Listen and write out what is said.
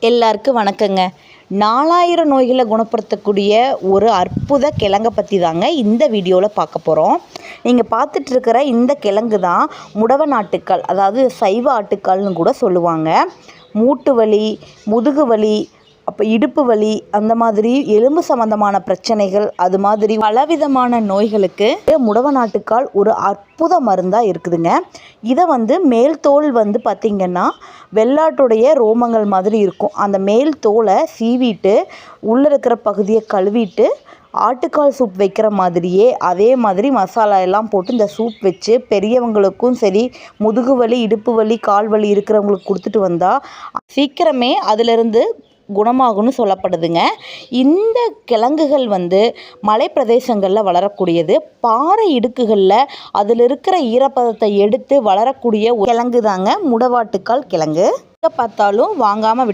எல்லாருக்கும் வணக்கங்க. 4000 நோய்களை குணப்படுத்தக்கூடிய ஒரு அற்புத கிழங்கை பற்றி தாங்க இந்த வீடியோவில் பார்க்க போகிறோம். நீங்கள் பார்த்துட்ருக்கிற இந்த கிழங்கு தான் முடவ நாட்டுக்கால், அதாவது சைவ ஆட்டுக்கால்னு கூட சொல்லுவாங்க. மூட்டு வலி, முதுகு வலி, அப்போ இடுப்பு வலி, அந்த மாதிரி எலும்பு சம்மந்தமான பிரச்சனைகள், அது மாதிரி பலவிதமான நோய்களுக்கு முடவ நாட்டுக்கால் ஒரு அற்புத மருந்தாக இருக்குதுங்க. இதை மேல் தோல் பார்த்திங்கன்னா வெள்ளாட்டுடைய ரோமங்கள் மாதிரி இருக்கும். அந்த மேல் தோலை சீவிட்டு உள்ளே இருக்கிற பகுதியை கழுவிட்டு ஆட்டுக்கால் சூப் வைக்கிற மாதிரியே அதே மாதிரி மசாலா எல்லாம் போட்டு இந்த சூப் வச்சு பெரியவங்களுக்கும் சரி, முதுகு வலி, இடுப்பு வலி, கால் வலி இருக்கிறவங்களுக்கு கொடுத்துட்டு வந்தால் சீக்கிரமே அதிலிருந்து குணமாகும்னு சொல்லப்படுதுங்க. இந்த கிழங்குகள் மலை பிரதேசங்களில் வளரக்கூடியது. பாறை இடுக்குகளில் அதில் இருக்கிற ஈரப்பதத்தை எடுத்து வளரக்கூடிய கிழங்கு தாங்க முடவாட்டுக்கால் கிழங்கு. பார்த்தாலும் வாங்காமல்